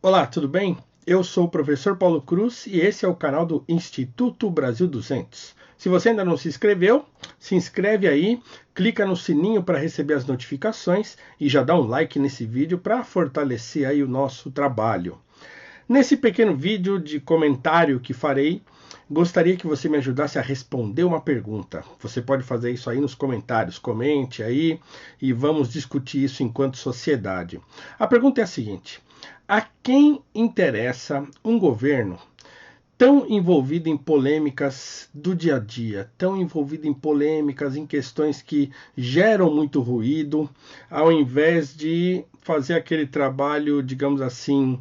Olá, tudo bem? Eu sou o professor Paulo Cruz e esse é o canal do Instituto Brasil 200. Se você ainda não se inscreveu, se inscreve aí, clica no sininho para receber as notificações e já dá um like nesse vídeo para fortalecer aí o nosso trabalho. Nesse pequeno vídeo de comentário que farei, gostaria que você me ajudasse a responder uma pergunta. Você pode fazer isso aí nos comentários, comente aí e vamos discutir isso enquanto sociedade. A pergunta é a seguinte: a quem interessa um governo tão envolvido em polêmicas do dia a dia, tão envolvido em polêmicas, em questões que geram muito ruído, ao invés de fazer aquele trabalho, digamos assim,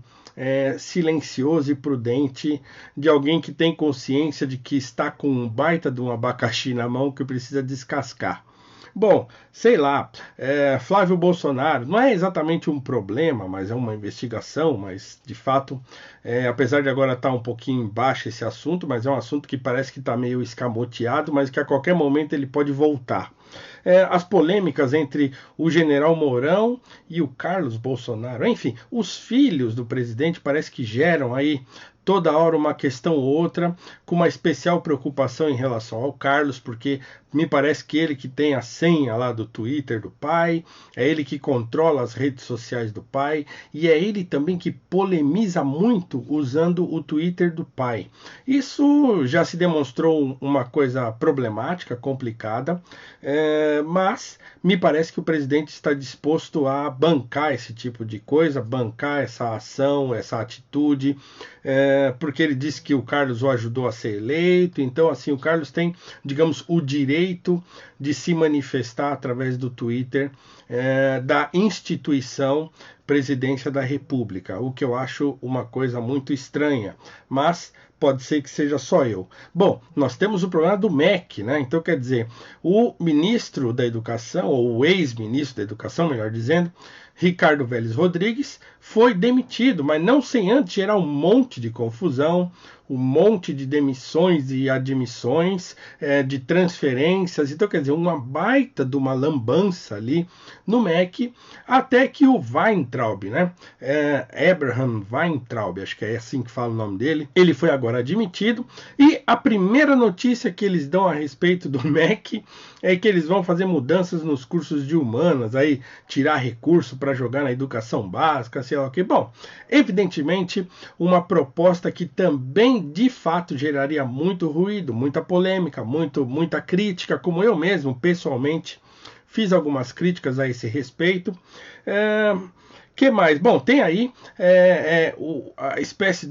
silencioso e prudente de alguém que tem consciência de que está com um baita de um abacaxi na mão que precisa descascar? Bom, sei lá, Flávio Bolsonaro não é exatamente um problema, mas é uma investigação, mas de fato, apesar de agora estar um pouquinho embaixo esse assunto, mas é um assunto que parece que está meio escamoteado, mas que a qualquer momento ele pode voltar. As polêmicas entre o general Mourão e o Carlos Bolsonaro, enfim, os filhos do presidente parece que geram aí toda hora uma questão ou outra, com uma especial preocupação em relação ao Carlos, porque me parece que ele que tem a senha lá do Twitter do pai, é ele que controla as redes sociais do pai, e é ele também que polemiza muito usando o Twitter do pai. Isso já se demonstrou uma coisa problemática, complicada, mas me parece que o presidente está disposto a bancar esse tipo de coisa, bancar essa ação, essa atitude, porque ele disse que o Carlos o ajudou a ser eleito, então assim, o Carlos tem, digamos, o direito de se manifestar através do Twitter da instituição Presidência da República, o que eu acho uma coisa muito estranha, mas pode ser que seja só eu. Bom, nós temos o problema do MEC, né? Então, quer dizer, o ministro da Educação, ou o ex-ministro da Educação, melhor dizendo, Ricardo Vélez Rodrigues, foi demitido, mas não sem antes gerar um monte de confusão, um monte de demissões e admissões, de transferências. Então, quer dizer, uma baita de uma lambança ali no MEC, até que o Weintraub, né? Abraham Weintraub, acho que é assim que fala o nome dele, ele foi agora admitido, e a primeira notícia que eles dão a respeito do MEC é que eles vão fazer mudanças nos cursos de humanas, aí tirar recurso para jogar na educação básica, sei lá o que. Bom, evidentemente, uma proposta que também de fato geraria muito ruído, muita polêmica, muita crítica, como eu mesmo, pessoalmente, fiz algumas críticas a esse respeito. Que mais? Bom, tem aí a espécie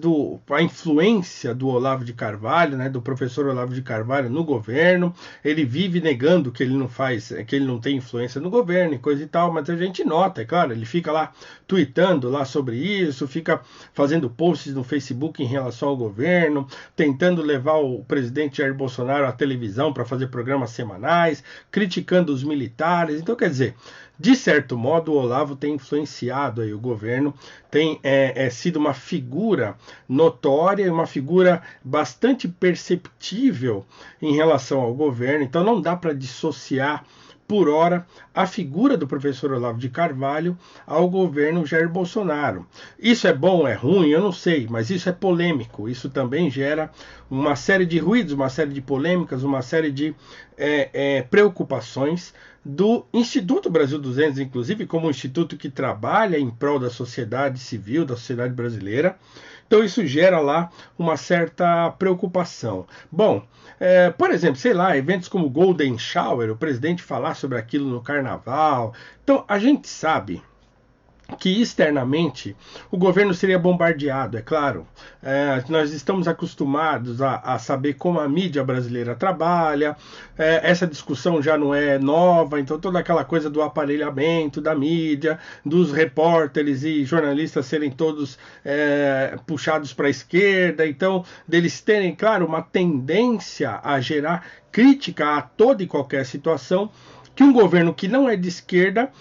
a influência do Olavo de Carvalho, né, do professor Olavo de Carvalho no governo. Ele vive negando que ele não faz, que ele não tem influência no governo e coisa e tal, mas a gente nota, é claro, ele fica lá tweetando lá sobre isso, fica fazendo posts no Facebook em relação ao governo, tentando levar o presidente Jair Bolsonaro à televisão para fazer programas semanais, criticando os militares. Então, quer dizer, de certo modo, o Olavo tem influenciado aí o governo, tem sido uma figura notória, uma figura bastante perceptível em relação ao governo, então não dá para dissociar por hora a figura do professor Olavo de Carvalho ao governo Jair Bolsonaro. Isso é bom, é ruim, eu não sei, mas isso é polêmico, isso também gera uma série de ruídos, uma série de polêmicas, uma série de preocupações do Instituto Brasil 200, inclusive como um instituto que trabalha em prol da sociedade civil, da sociedade brasileira. Então isso gera lá uma certa preocupação. Bom, por exemplo, sei lá, eventos como Golden Shower, o presidente falar sobre aquilo no carnaval. Então a gente sabe que externamente o governo seria bombardeado, é claro. Nós estamos acostumados a saber como a mídia brasileira trabalha, essa discussão já não é nova, então toda aquela coisa do aparelhamento da mídia, dos repórteres e jornalistas serem todos puxados para a esquerda, então deles terem, claro, uma tendência a gerar crítica a toda e qualquer situação, que um governo que não é de esquerda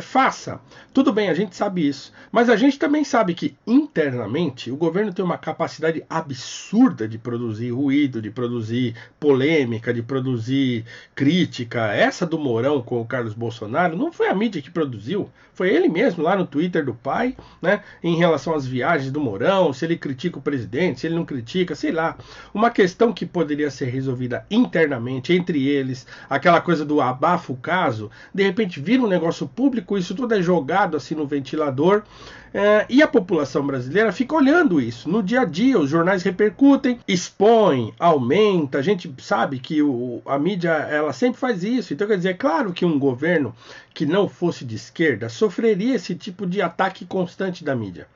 faça. Tudo bem, a gente sabe isso, mas a gente também sabe que internamente o governo tem uma capacidade absurda de produzir ruído, de produzir polêmica, de produzir crítica. Essa do Mourão com o Carlos Bolsonaro não foi a mídia que produziu, foi ele mesmo lá no Twitter do pai, né, em relação às viagens do Mourão, se ele critica o presidente, se ele não critica, sei lá. Uma questão que poderia ser resolvida internamente, entre eles, aquela coisa do abafa o caso, de repente vira um negócio público, isso tudo é jogado assim no ventilador, e a população brasileira fica olhando isso no dia a dia, os jornais repercutem, expõem, aumenta, a gente sabe que a mídia ela sempre faz isso, então quer dizer, é claro que um governo que não fosse de esquerda sofreria esse tipo de ataque constante da mídia.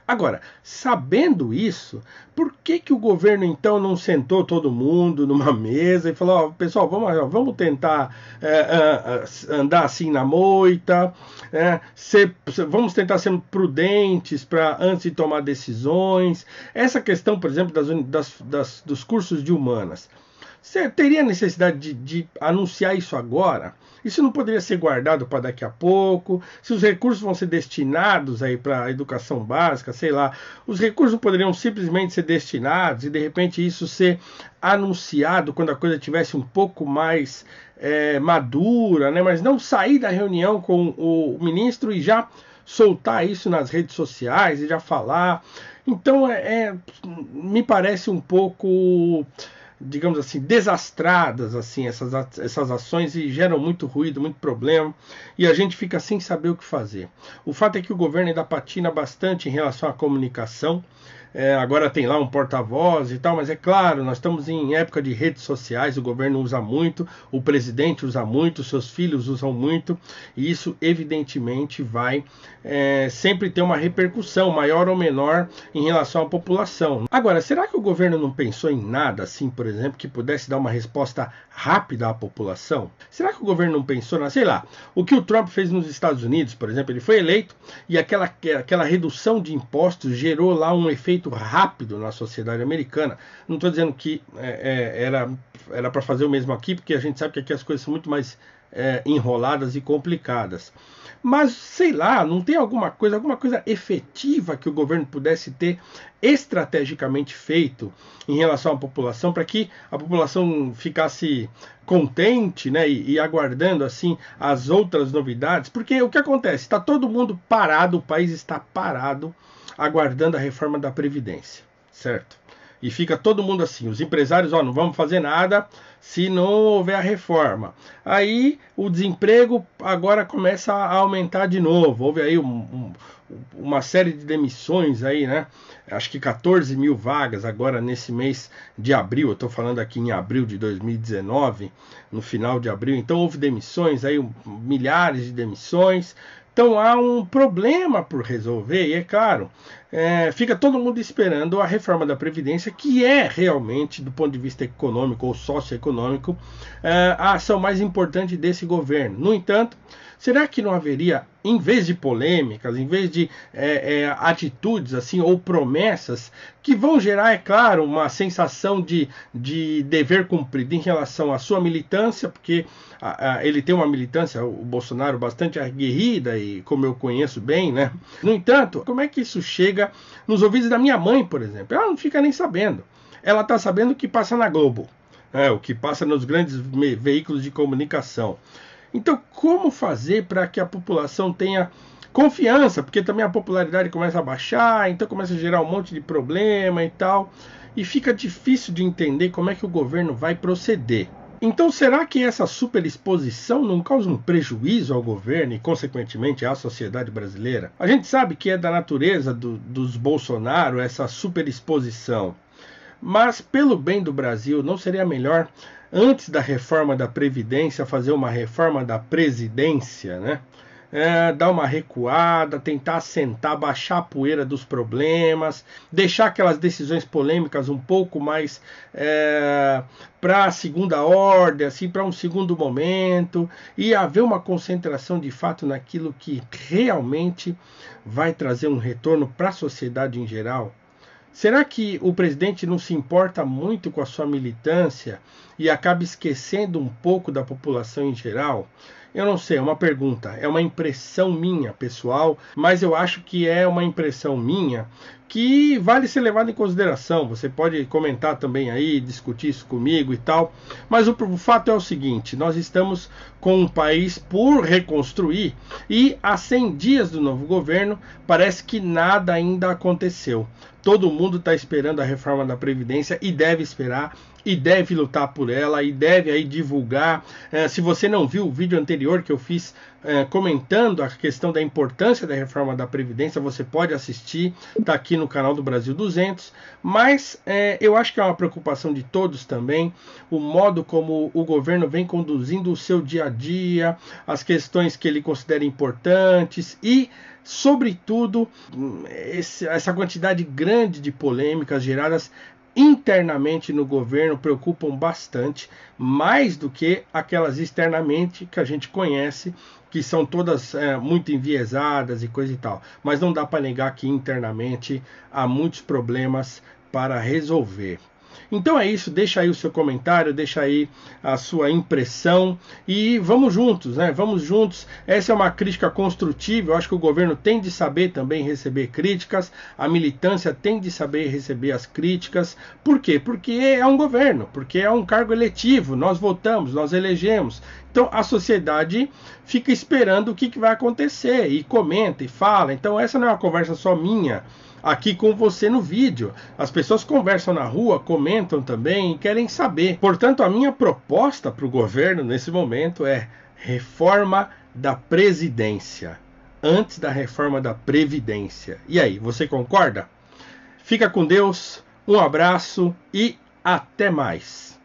Agora, sabendo isso, por que o governo então não sentou todo mundo numa mesa e falou, ó, pessoal, vamos tentar andar assim na moita, vamos tentar ser prudentes antes de tomar decisões. Essa questão, por exemplo, dos cursos de humanas. Você teria necessidade de anunciar isso agora? Isso não poderia ser guardado para daqui a pouco? Se os recursos vão ser destinados aí para a educação básica, sei lá, os recursos não poderiam simplesmente ser destinados e de repente isso ser anunciado quando a coisa tivesse um pouco mais madura, né? Mas não sair da reunião com o ministro e já soltar isso nas redes sociais e já falar. Então me parece um pouco, digamos assim, desastradas assim, essas ações e geram muito ruído, muito problema, e a gente fica sem saber o que fazer. O fato é que o governo ainda patina bastante em relação à comunicação. Agora tem lá um porta-voz e tal, mas é claro, nós estamos em época de redes sociais, o governo usa muito, o presidente usa muito, seus filhos usam muito, e isso evidentemente vai sempre ter uma repercussão, maior ou menor, em relação à população. Agora, será que o governo não pensou em nada, assim, por exemplo, que pudesse dar uma resposta rápida à população? Será que o governo não pensou sei lá, o que o Trump fez nos Estados Unidos, por exemplo, ele foi eleito e aquela redução de impostos gerou lá um efeito rápido na sociedade americana. Não estou dizendo que era para fazer o mesmo aqui, porque a gente sabe que aqui as coisas são muito mais enroladas e complicadas. Mas, sei lá, não tem alguma coisa efetiva que o governo pudesse ter estrategicamente feito em relação à população, para que a população ficasse contente, né, e aguardando assim as outras novidades? Porque o que acontece? Está todo mundo parado, o país está parado, aguardando a reforma da Previdência, certo? E fica todo mundo assim, os empresários, não vamos fazer nada se não houver a reforma. Aí o desemprego agora começa a aumentar de novo. Houve aí uma série de demissões aí, né? Acho que 14 mil vagas agora nesse mês de abril. Eu estou falando aqui em abril de 2019, no final de abril. Então houve demissões aí, milhares de demissões. Então há um problema por resolver e, é claro, fica todo mundo esperando a reforma da Previdência, que é realmente, do ponto de vista econômico ou socioeconômico, a ação mais importante desse governo. No entanto, será que não haveria, em vez de polêmicas, em vez de atitudes assim ou promessas que vão gerar, é claro, uma sensação de dever cumprido em relação à sua militância, porque ele tem uma militância, o Bolsonaro, bastante aguerrida e como eu conheço bem, né? No entanto, como é que isso chega nos ouvidos da minha mãe, por exemplo? Ela não fica nem sabendo. Ela está sabendo o que passa na Globo, o que passa nos grandes veículos de comunicação. Então, como fazer para que a população tenha confiança? Porque também a popularidade começa a baixar, então começa a gerar um monte de problema e tal, e fica difícil de entender como é que o governo vai proceder. Então, será que essa superexposição não causa um prejuízo ao governo e, consequentemente, à sociedade brasileira? A gente sabe que é da natureza dos Bolsonaro essa superexposição, mas, pelo bem do Brasil, não seria melhor, antes da reforma da Previdência, fazer uma reforma da Presidência, né? Dar uma recuada, tentar assentar, baixar a poeira dos problemas, deixar aquelas decisões polêmicas um pouco mais para a segunda ordem, assim, para um segundo momento, e haver uma concentração de fato naquilo que realmente vai trazer um retorno para a sociedade em geral. Será que o presidente não se importa muito com a sua militância e acaba esquecendo um pouco da população em geral? Eu não sei, é uma pergunta, é uma impressão minha, pessoal, mas eu acho que é uma impressão minha que vale ser levada em consideração. Você pode comentar também aí, discutir isso comigo e tal, mas o fato é o seguinte: nós estamos com um país por reconstruir e há 100 dias do novo governo parece que nada ainda aconteceu. Todo mundo está esperando a reforma da Previdência e deve esperar, e deve lutar por ela, e deve aí divulgar. Se você não viu o vídeo anterior que eu fiz comentando a questão da importância da reforma da Previdência, você pode assistir, está aqui no canal do Brasil 200. Mas eu acho que é uma preocupação de todos também, o modo como o governo vem conduzindo o seu dia a dia, as questões que ele considera importantes e, sobretudo, essa quantidade grande de polêmicas geradas internamente no governo preocupam bastante, mais do que aquelas externamente que a gente conhece, que são todas muito enviesadas e coisa e tal. Mas não dá para negar que internamente há muitos problemas para resolver. Então é isso, deixa aí o seu comentário, deixa aí a sua impressão e vamos juntos, né? Vamos juntos. Essa é uma crítica construtiva. Eu acho que o governo tem de saber também receber críticas, a militância tem de saber receber as críticas. Por quê? Porque é um governo, porque é um cargo eletivo, nós votamos, nós elegemos. Então a sociedade fica esperando o que vai acontecer e comenta e fala. Então essa não é uma conversa só minha aqui com você no vídeo. As pessoas conversam na rua, comentam também e querem saber. Portanto, a minha proposta para o governo nesse momento é reforma da Previdência, antes da reforma da Previdência. E aí, você concorda? Fica com Deus, um abraço e até mais.